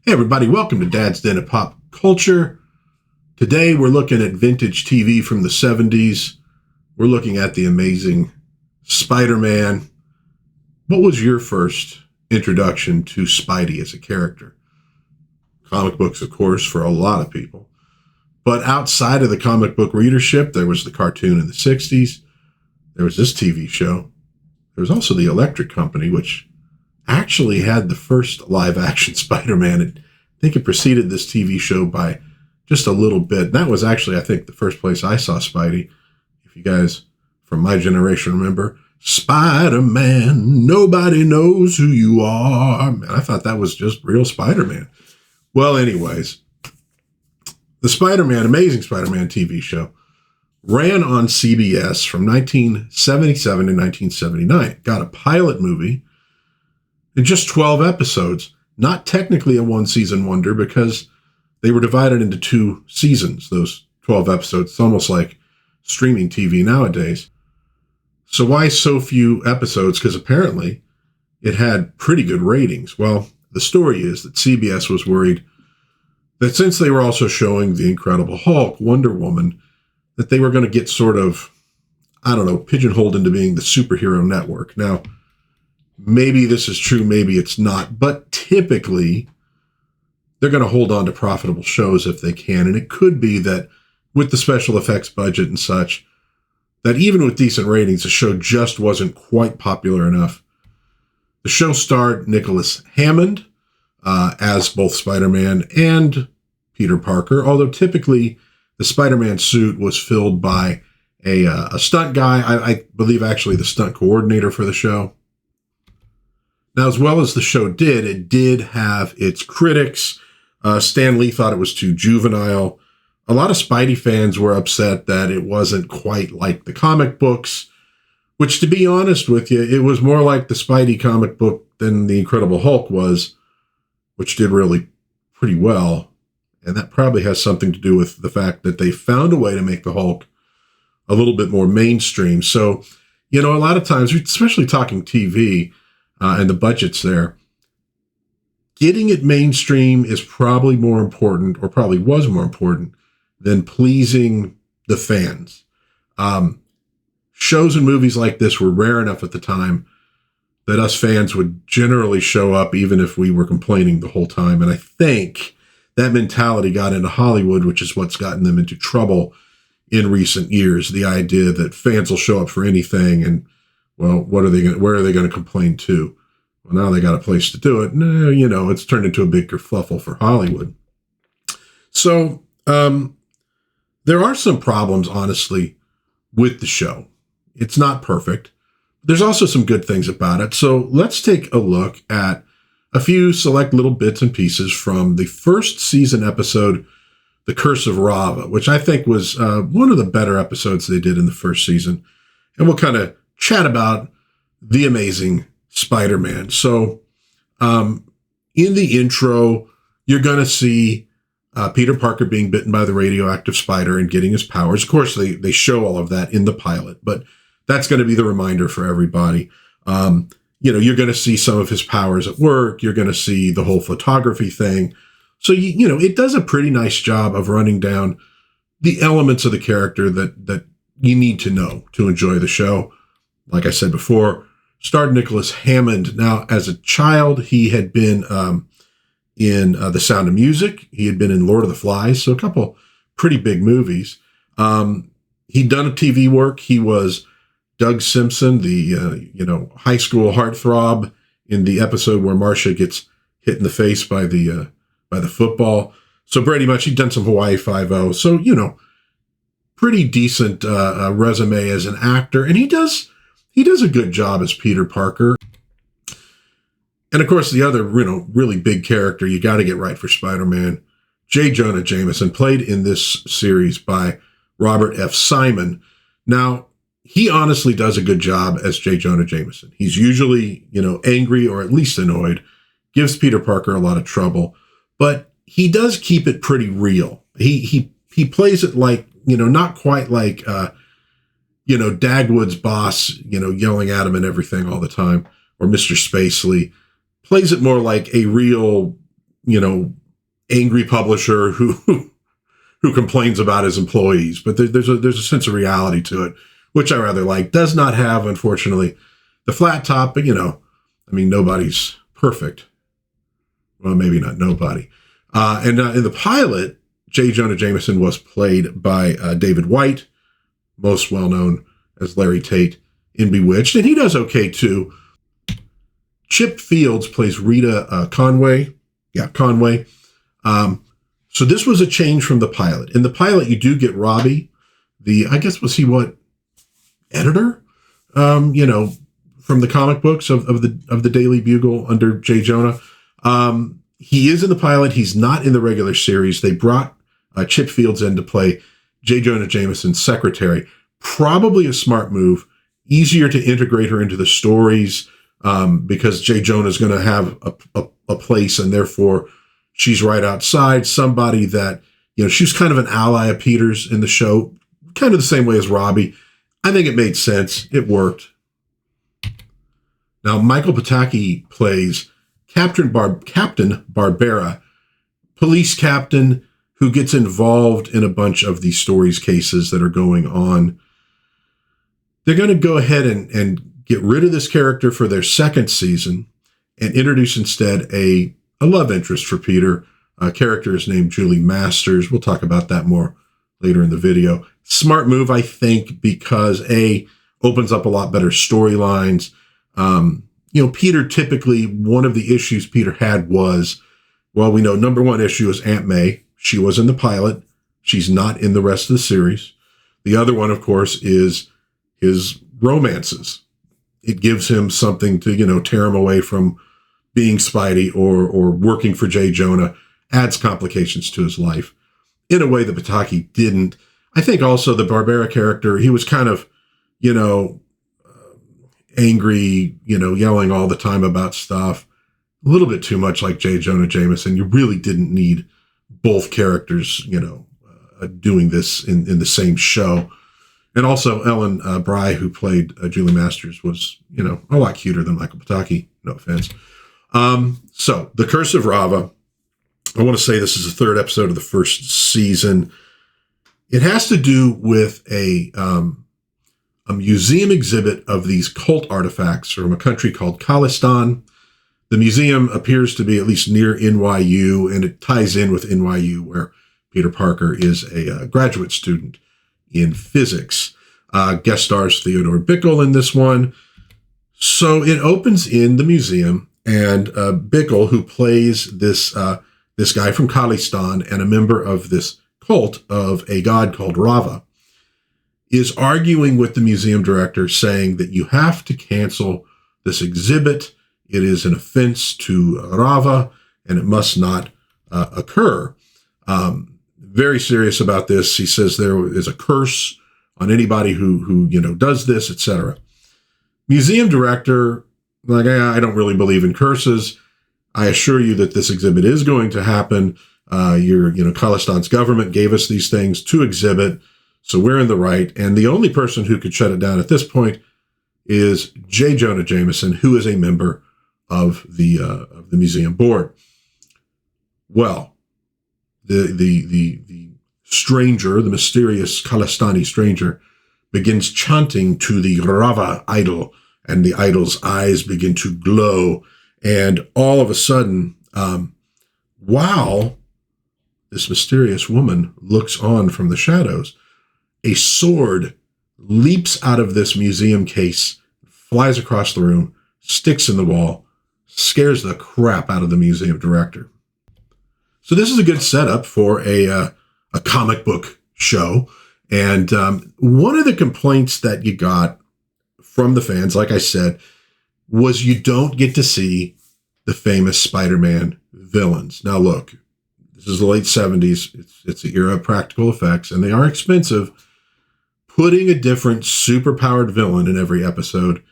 Hey everybody, welcome to Dad's Den of Pop Culture. Today we're looking at vintage TV from the 70s. We're looking at the amazing Spider-Man. What was your first introduction to Spidey as a character? Comic books, of course, for a lot of people. But outside of the comic book readership, there was the cartoon in the 60s. There was this TV show. There was also the Electric Company, which actually had the first live-action Spider-Man. I think it preceded this TV show by just a little bit. That was actually, I think, the first place I saw Spidey. If you guys from my generation remember, Spider-Man, nobody knows who you are. Man, I thought that was just real Spider-Man. Well, anyways, the Amazing Spider-Man TV show ran on CBS from 1977 to 1979. It got a pilot movie in just 12 episodes. Not technically a one-season wonder because they were divided into 2 seasons, those 12 episodes. It's almost like streaming TV nowadays. So why so few episodes? Because apparently it had pretty good ratings. Well, the story is that CBS was worried that since they were also showing The Incredible Hulk, Wonder Woman, that they were going to get sort of, pigeonholed into being the superhero network. Now, maybe this is true, maybe it's not, but typically they're going to hold on to profitable shows if they can. And it could be that with the special effects budget and such, that even with decent ratings, the show just wasn't quite popular enough. The show starred Nicholas Hammond as both Spider-Man and Peter Parker, although typically the Spider-Man suit was filled by a stunt guy. I believe actually the stunt coordinator for the show. Now, as well as the show did, it did have its critics. Stan Lee thought it was too juvenile. A lot of Spidey fans were upset that it wasn't quite like the comic books, which, to be honest with you, it was more like the Spidey comic book than the Incredible Hulk was, which did really pretty well. And that probably has something to do with the fact that they found a way to make the Hulk a little bit more mainstream. So, a lot of times, especially talking TV, and the budget's there, getting it mainstream is probably more important, or probably was more important, than pleasing the fans. Shows and movies like this were rare enough at the time that us fans would generally show up even if we were complaining the whole time. And I think that mentality got into Hollywood, which is what's gotten them into trouble in recent years. The idea that fans will show up for anything and, well, where are they going to complain to? Well, now they got a place to do it. No, it's turned into a big kerfuffle for Hollywood. So there are some problems, honestly, with the show. It's not perfect. There's also some good things about it. So let's take a look at a few select little bits and pieces from the first season episode, The Curse of Rava, which I think was one of the better episodes they did in the first season. And we'll kind of chat about the amazing Spider-Man. So in the intro, you're going to see Peter Parker being bitten by the radioactive spider and getting his powers. Of course, they show all of that in the pilot, but that's going to be the reminder for everybody. You're going to see some of his powers at work. You're going to see the whole photography thing. So, it does a pretty nice job of running down the elements of the character that you need to know to enjoy the show. Like I said before, starred Nicholas Hammond. Now, as a child, he had been in The Sound of Music. He had been in Lord of the Flies, so a couple pretty big movies. He'd done a TV work. He was Doug Simpson, the high school heartthrob in the episode where Marcia gets hit in the face by the football. So pretty much he'd done some Hawaii Five-0. So, pretty decent resume as an actor. And he does a good job as Peter Parker. And of course, the other, really big character you got to get right for Spider-Man, J. Jonah Jameson, played in this series by Robert F. Simon. Now, he honestly does a good job as J. Jonah Jameson. He's usually, angry or at least annoyed, gives Peter Parker a lot of trouble, but he does keep it pretty real. He plays it like, not quite like, Dagwood's boss, yelling at him and everything all the time, or Mr. Spacely. Plays it more like a real, angry publisher who complains about his employees. But there's a sense of reality to it, which I rather like. Does not have, unfortunately, the flat top, but nobody's perfect. Well, maybe not nobody. And in the pilot, J. Jonah Jameson was played by David White, most well known as Larry Tate in Bewitched, and he does okay too. Chip Fields plays Rita Conway. Yeah, Conway. So this was a change from the pilot. In the pilot, you do get Robbie, editor? From the comic books of the Daily Bugle under J. Jonah. He is in the pilot. He's not in the regular series. They brought Chip Fields in to play J. Jonah Jameson's secretary. Probably a smart move. Easier to integrate her into the stories because J. Jonah is going to have a place, and therefore she's right outside. Somebody that, she's kind of an ally of Peter's in the show, kind of the same way as Robbie. I think it made sense. It worked. Now, Michael Pataki plays Captain Barbera, police captain who gets involved in a bunch of these stories cases that are going on. They're going to go ahead and get rid of this character for their second season and introduce instead a love interest for Peter. A character is named Julie Masters. We'll talk about that more later in the video. Smart move, I think, because opens up a lot better storylines. Peter typically, one of the issues Peter had was, well, we know number one issue is Aunt May. She was in the pilot. She's not in the rest of the series. The other one, of course, is his romances. It gives him something to, tear him away from being Spidey or working for J. Jonah, adds complications to his life in a way that Pataki didn't. I think also the Barbera character, he was kind of, angry, yelling all the time about stuff. A little bit too much like J. Jonah Jameson. You really didn't need both characters, doing this in the same show. And also Ellen Bry, who played Julie Masters, was, a lot cuter than Michael Pataki. No offense. So The Curse of Rava. I want to say this is the third episode of the first season. It has to do with a museum exhibit of these cult artifacts from a country called Khalistan. The museum appears to be at least near NYU, and it ties in with NYU, where Peter Parker is a graduate student in physics. Guest stars Theodore Bugle in this one. So it opens in the museum, and Bugle, who plays this guy from Khalistan and a member of this cult of a god called Rava, is arguing with the museum director, saying that you have to cancel this exhibit. It is an offense to Rava, and it must not occur. Very serious about this. He says there is a curse on anybody who does this, etc. Museum director, I don't really believe in curses. I assure you that this exhibit is going to happen. Khalistan's government gave us these things to exhibit, so we're in the right. And the only person who could shut it down at this point is J. Jonah Jameson, who is a member of the museum board. Well, the stranger, the mysterious Khalistani stranger, begins chanting to the Rava idol, and the idol's eyes begin to glow. And all of a sudden, while this mysterious woman looks on from the shadows, a sword leaps out of this museum case, flies across the room, sticks in the wall, scares the crap out of the museum director. So this is a good setup for a comic book show. And one of the complaints that you got from the fans, like I said, was you don't get to see the famous Spider-Man villains. Now, look, this is the late 70s. It's the era of practical effects, and they are expensive. Putting a different superpowered villain in every episode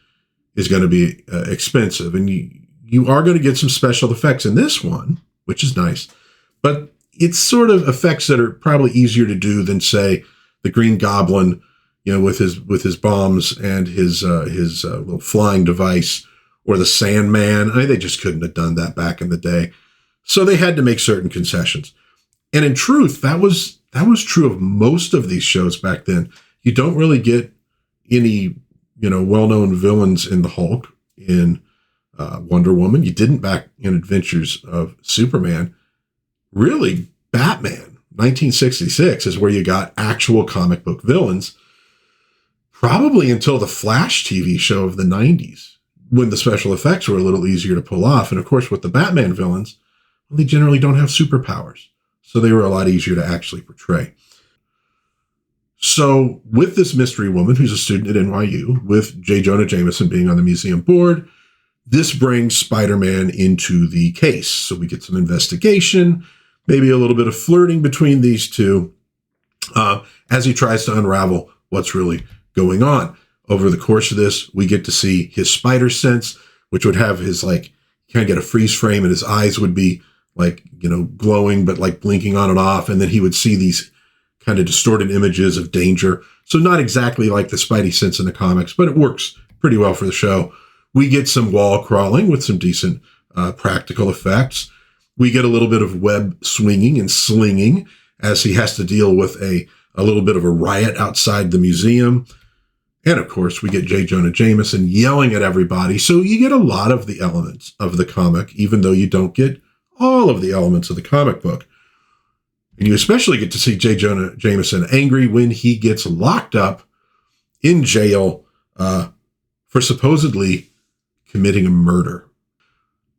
is going to be expensive. And you are going to get some special effects in this one, which is nice. But it's sort of effects that are probably easier to do than, say, the Green Goblin, with his bombs and his little flying device, or the Sandman. They just couldn't have done that back in the day. So they had to make certain concessions. And in truth, that was true of most of these shows back then. You don't really get any, well-known villains in the Hulk, in Wonder Woman. You didn't back in Adventures of Superman. Really, Batman, 1966, is where you got actual comic book villains, probably until the Flash TV show of the 90s, when the special effects were a little easier to pull off. And of course, with the Batman villains, they generally don't have superpowers, so they were a lot easier to actually portray. So with this mystery woman who's a student at NYU, with J. Jonah Jameson being on the museum board, this brings Spider-Man into the case. So we get some investigation, maybe a little bit of flirting between these two, as he tries to unravel what's really going on. Over the course of this, we get to see his spider sense, which would have his, kind of get a freeze frame, and his eyes would be glowing, but blinking on and off. And then he would see these kind of distorted images of danger. So not exactly like the Spidey sense in the comics, but it works pretty well for the show. We get some wall crawling with some decent practical effects. We get a little bit of web swinging and slinging as he has to deal with a little bit of a riot outside the museum. And of course, we get J. Jonah Jameson yelling at everybody. So you get a lot of the elements of the comic, even though you don't get all of the elements of the comic book. And you especially get to see J. Jonah Jameson angry when he gets locked up in jail for supposedly committing a murder.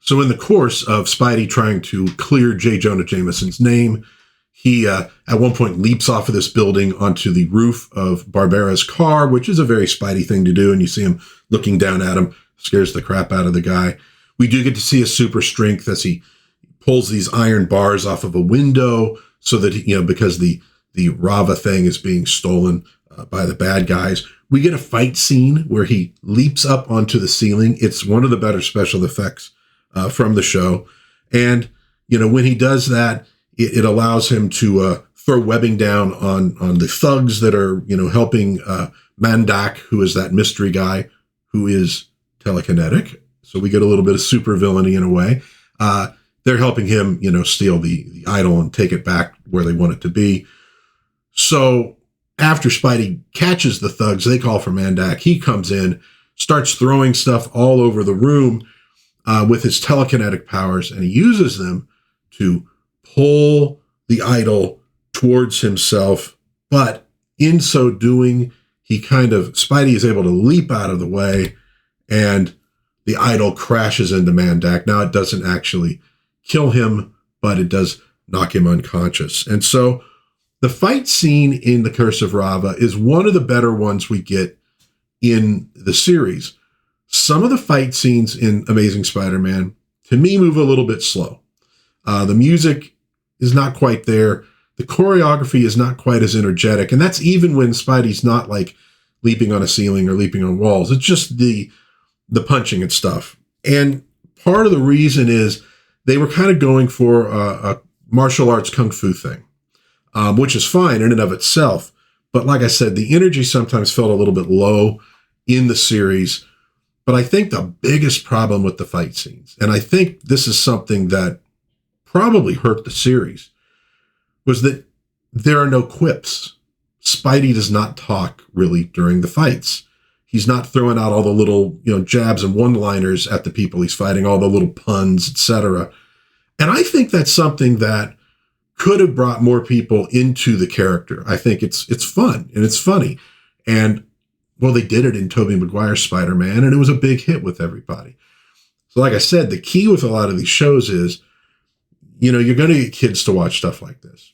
So in the course of Spidey trying to clear J. Jonah Jameson's name, he at one point leaps off of this building onto the roof of Barbara's car, which is a very Spidey thing to do. And you see him looking down at him, scares the crap out of the guy. We do get to see his super strength as he pulls these iron bars off of a window so that, because the Rava thing is being stolen by the bad guys. We get a fight scene where he leaps up onto the ceiling. It's one of the better special effects from the show. And, when he does that, it allows him to throw webbing down on the thugs that are, helping Mandak, who is that mystery guy who is telekinetic. So we get a little bit of super villainy in a way. They're helping him, steal the idol and take it back where they want it to be. So after Spidey catches the thugs, they call for Mandak. He comes in, starts throwing stuff all over the room with his telekinetic powers, and he uses them to pull the idol towards himself. But in so doing, Spidey is able to leap out of the way, and the idol crashes into Mandak. Now, it doesn't actually kill him, but it does knock him unconscious. And so the fight scene in The Curse of Rava is one of the better ones we get in the series. Some of the fight scenes in Amazing Spider-Man, to me, move a little bit slow. The music is not quite there. The choreography is not quite as energetic. And that's even when Spidey's not leaping on a ceiling or leaping on walls. It's just the punching and stuff. And part of the reason is they were kind of going for a martial arts kung fu thing, which is fine in and of itself. But like I said, the energy sometimes felt a little bit low in the series. But I think the biggest problem with the fight scenes, and I think this is something that probably hurt the series, was that there are no quips. Spidey does not talk really during the fights. He's not throwing out all the little, jabs and one-liners at the people he's fighting, all the little puns, etc. And I think that's something that could have brought more people into the character. I think it's fun and it's funny. And, well, they did it in Tobey Maguire's Spider-Man, and it was a big hit with everybody. So like I said, the key with a lot of these shows is, you're going to get kids to watch stuff like this.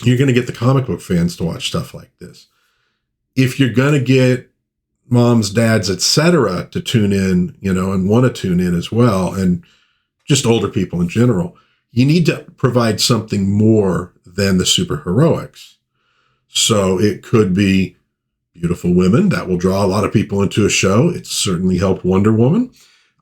You're going to get the comic book fans to watch stuff like this. If you're going to get moms, dads, etc. to tune in, and want to tune in as well, and just older people in general, you need to provide something more than the superheroics. So it could be beautiful women. That will draw a lot of people into a show. It's certainly helped Wonder Woman.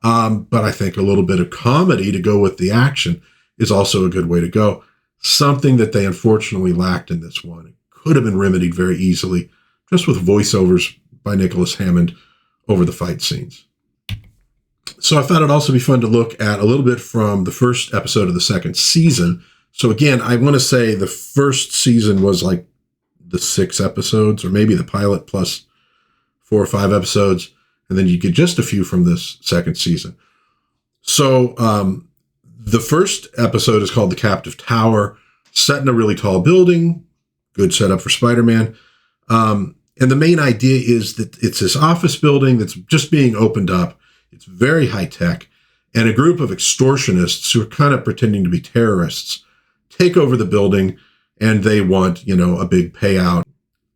But I think a little bit of comedy to go with the action is also a good way to go. Something that they unfortunately lacked in this one. It could have been remedied very easily just with voiceovers by Nicholas Hammond over the fight scenes. So I thought it'd also be fun to look at a little bit from the first episode of the second season. So again, I want to say the first season was like the 6 episodes, or maybe the pilot plus 4 or 5 episodes, and then you get just a few from this second season. So the first episode is called The Captive Tower, set in a really tall building, good setup for Spider-Man. And the main idea is that it's this office building that's just being opened up. It's very high tech, and a group of extortionists who are kind of pretending to be terrorists take over the building, and they want, a big payout.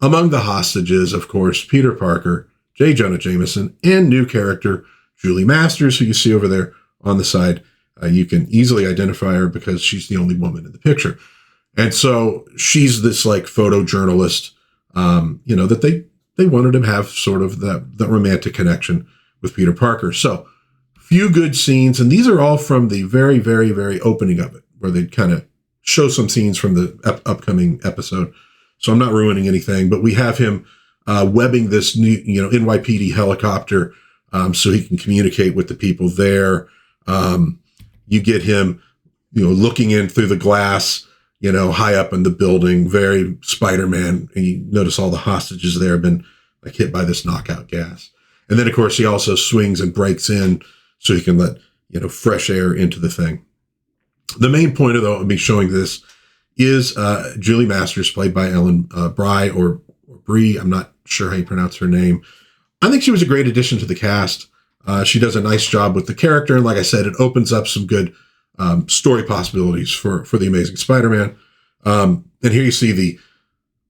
Among the hostages, of course, Peter Parker, J. Jonah Jameson, and new character Julie Masters, who you see over there on the side. You can easily identify her because she's the only woman in the picture. And so she's this like photojournalist, that they wanted to have sort of that romantic connection with Peter Parker. So few good scenes. And these are all from the very, very, very opening of it, where they kind of show some scenes from the upcoming episode. So I'm not ruining anything, but we have him webbing this new, NYPD helicopter so he can communicate with the people there. You get him, looking in through the glass, high up in the building, very Spider-Man. And you notice all the hostages there have been like hit by this knockout gas. And then, of course, he also swings and breaks in so he can let, fresh air into the thing. The main point of me showing this is Julie Masters, played by Ellen Bry or Bree. I'm not sure how you pronounce her name. I think she was a great addition to the cast. She does a nice job with the character. And like I said, it opens up some good story possibilities for the Amazing Spider-Man. And here you see the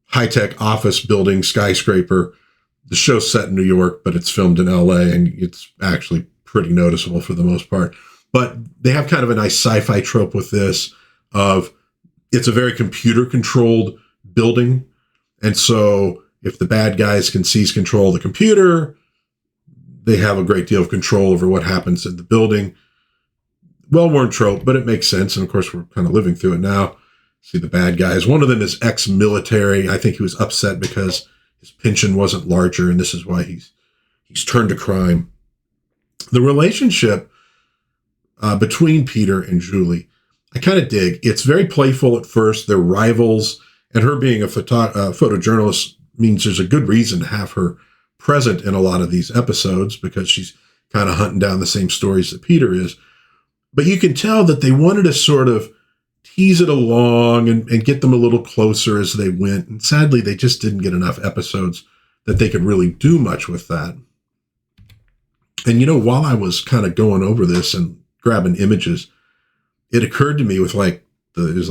high-tech office building skyscraper. The show's set in New York, but it's filmed in LA, and it's actually pretty noticeable for the most part. But they have kind of a nice sci-fi trope with this of it's a very computer-controlled building. And so if the bad guys can seize control of the computer, they have a great deal of control over what happens in the building. Well-worn trope, but it makes sense. And of course, we're kind of living through it now. See the bad guys. One of them is ex-military. I think he was upset because his pension wasn't larger, and this is why he's turned to crime. The relationship between Peter and Julie, I kind of dig. It's very playful at first. They're rivals, and her being a photojournalist means there's a good reason to have her present in a lot of these episodes because she's kind of hunting down the same stories that Peter is. But you can tell that they wanted to sort of tease it along and get them a little closer as they went. And sadly, they just didn't get enough episodes that they could really do much with that. And, while I was kind of going over this and grabbing images, it occurred to me with there's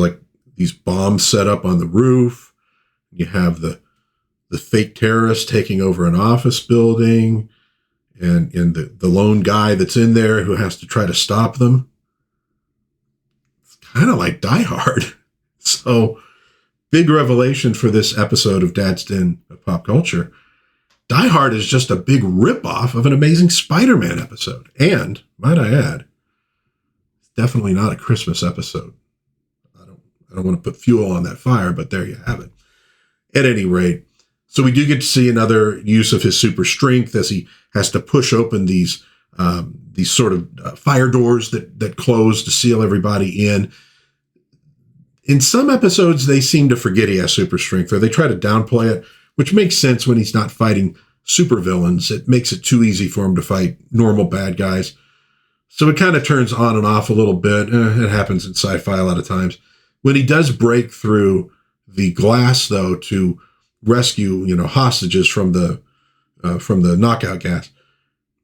these bombs set up on the roof. You have the fake terrorists taking over an office building and the lone guy that's in there who has to try to stop them. Kind of like Die Hard. So, big revelation for this episode of Dad's Den of Pop Culture. Die Hard is just a big ripoff of an Amazing Spider-Man episode. And, might I add, it's definitely not a Christmas episode. I don't want to put fuel on that fire, but there you have it. At any rate, so we do get to see another use of his super strength as he has to push open these sort of fire doors that close to seal everybody in. In some episodes, they seem to forget he has super strength, or they try to downplay it, which makes sense when he's not fighting supervillains. It makes it too easy for him to fight normal bad guys. So it kind of turns on and off a little bit. It happens in sci-fi a lot of times. When he does break through the glass, though, to rescue, hostages from the knockout gas,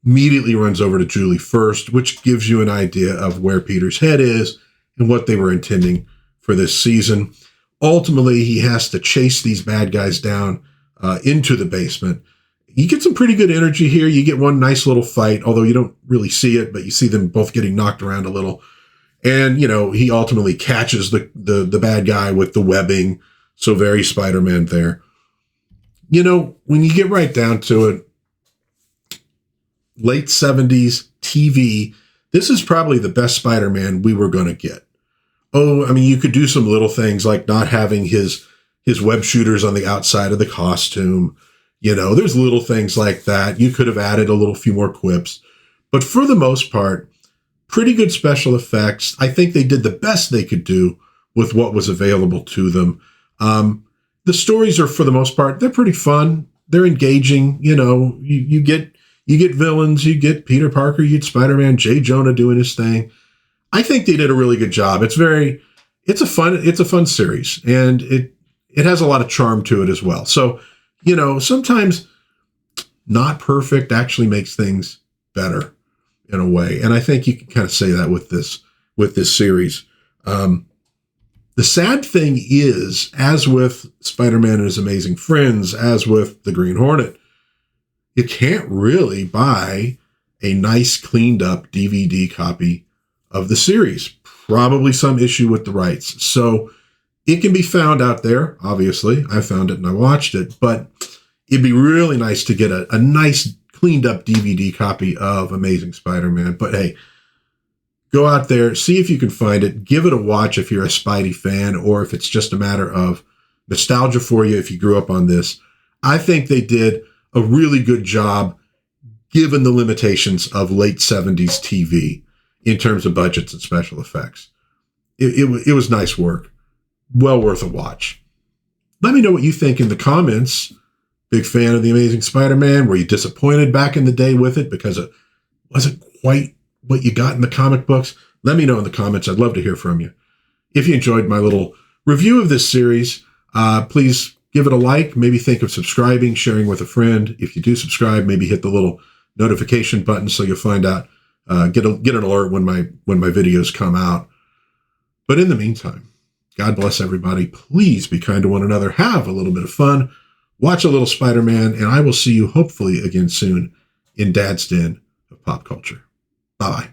immediately runs over to Julie first, which gives you an idea of where Peter's head is and what they were intending for this season. Ultimately, he has to chase these bad guys down into the basement. You get some pretty good energy here. You get one nice little fight, although you don't really see it, but you see them both getting knocked around a little. And, he ultimately catches the bad guy with the webbing. So very Spider-Man there. When you get right down to it, late 70s TV, this is probably the best Spider-Man we were going to get. Oh, I mean, you could do some little things like not having his web shooters on the outside of the costume. There's little things like that. You could have added a few more quips. But for the most part, pretty good special effects. I think they did the best they could do with what was available to them. The stories are, for the most part, they're pretty fun. They're engaging. You get villains, you get Peter Parker, you get Spider-Man, J. Jonah doing his thing. I think they did a really good job. It's a fun series, and it has a lot of charm to it as well. So, sometimes not perfect actually makes things better in a way. And I think you can kind of say that with this series. The sad thing is, as with Spider-Man and His Amazing Friends, as with the Green Hornet, you can't really buy a nice cleaned up DVD copy of the series. Probably some issue with the rights. So it can be found out there. Obviously, I found it and I watched it, but it'd be really nice to get a nice cleaned up DVD copy of Amazing Spider-Man. But hey, go out there, see if you can find it. Give it a watch if you're a Spidey fan, or if it's just a matter of nostalgia for you if you grew up on this. I think they did a really good job given the limitations of late 70s TV in terms of budgets and special effects. It was nice work. Well worth a watch. Let me know what you think in the comments. Big fan of The Amazing Spider-Man? Were you disappointed back in the day with it because it wasn't quite what you got in the comic books? Let me know in the comments. I'd love to hear from you. If you enjoyed my little review of this series, please give it a like. Maybe think of subscribing, sharing with a friend. If you do subscribe, maybe hit the little notification button so you'll find out, get an alert when my videos come out. But in the meantime, God bless everybody. Please be kind to one another. Have a little bit of fun. Watch a little Spider-Man, and I will see you hopefully again soon in Dad's Den of Pop Culture. Bye-bye.